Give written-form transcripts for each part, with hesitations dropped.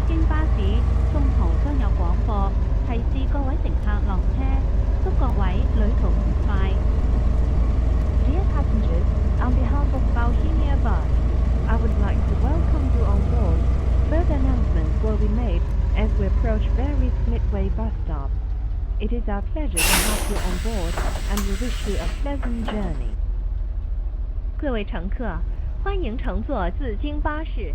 京巴士中途將有廣播提示各位乘客落車，祝各位旅途愉快。Dear passengers, on behalf of Bohemia Bus, I would like to welcome you on board. Further announcements will be made as we approach various Midway bus stops. It is our pleasure to have you on board, and we wish you a pleasant journey. 各位乘客，欢迎乘坐自京巴士。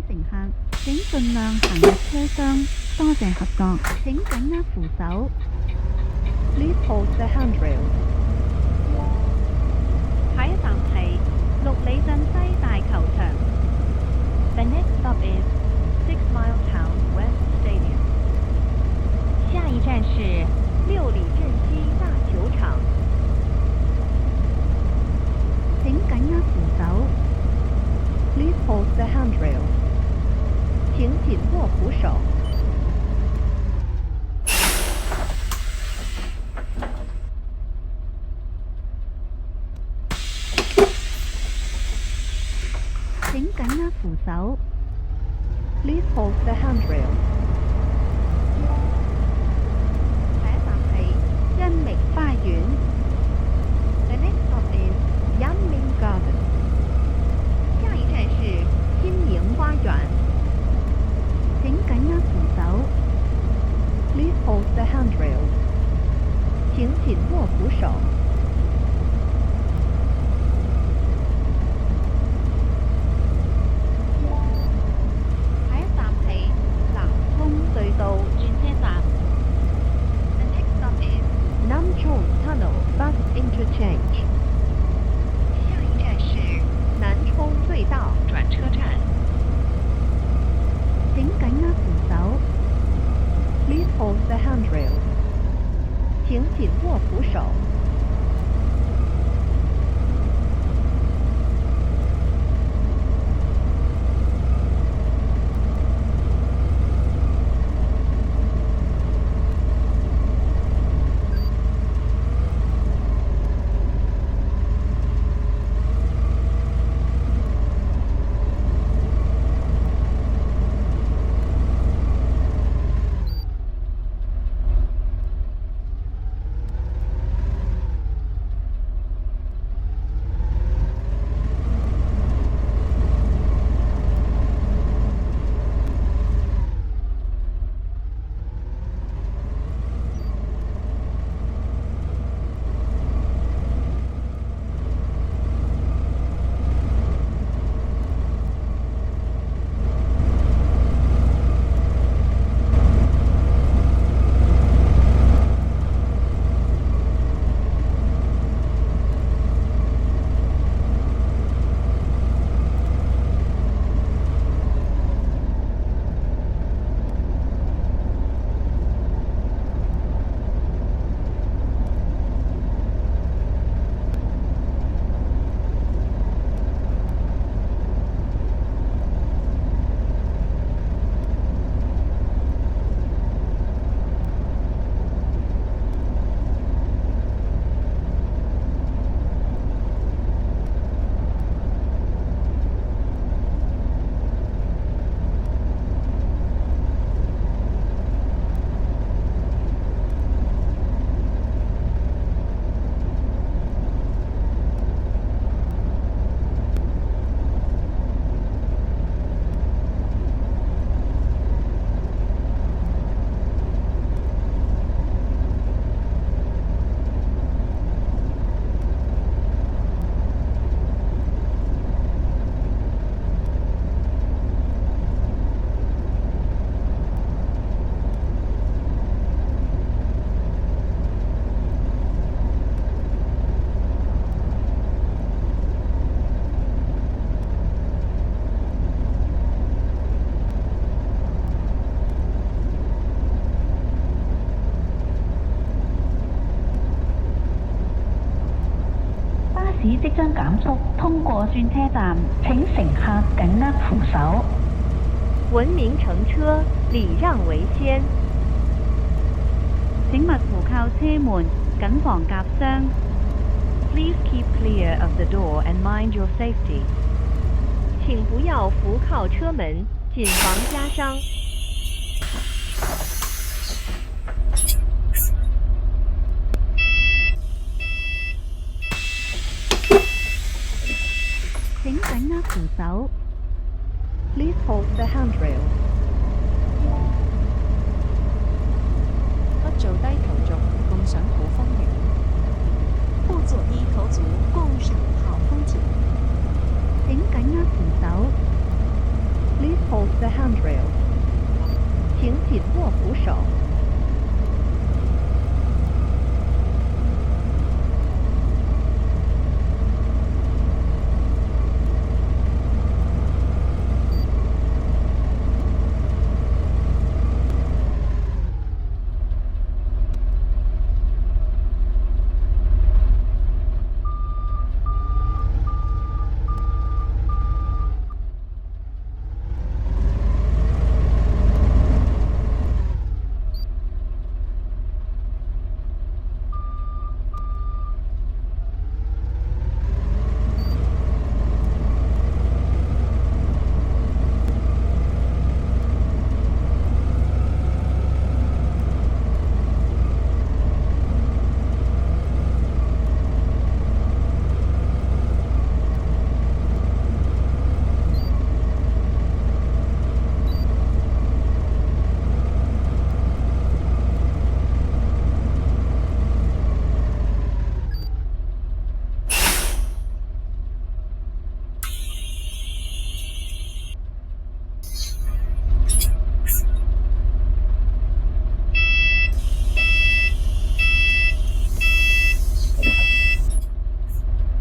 乘客，請盡量行入車廂，多謝合作。請緊握扶手。Please hold the handrail. 下一站係六里鎮西大球場。The next stop is 6 Mile Town West Stadium. 下一站是六里镇西大球場。請緊握扶手。Please hold the handrail. 請緊握扶手。請緊握扶手。Please hold the handrail. 下一站係欣明花園。The next stop is Yanming Garden. 下一站是新明花園。請緊握扶手。Please hold the handrail. 請緊握扶手。下一站係南涌隧道轉車站。The next stop is Namchong Tunnel Bus Interchange. 下一站是南冲隧道轉車站。請緊握扶手。Please hold the handrail. 請緊握扶手。士即將減速通過轉車站，請乘客緊握扶手。文明乘車，禮讓為先。請勿扶靠車門，謹防夾傷。Please keep clear of the door and mind your safety. 請不要扶靠車門，謹防加傷。請緊握扶手。Please hold the handrail. 不做低頭族，共賞好風景；不做低頭族，共賞好風景。請緊握扶手。Please hold hold the handrails. 请紧握扶手。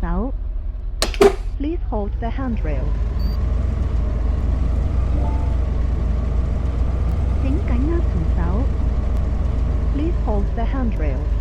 走 Please hold the handrails. 請緊握扶手。Please hold the handrails.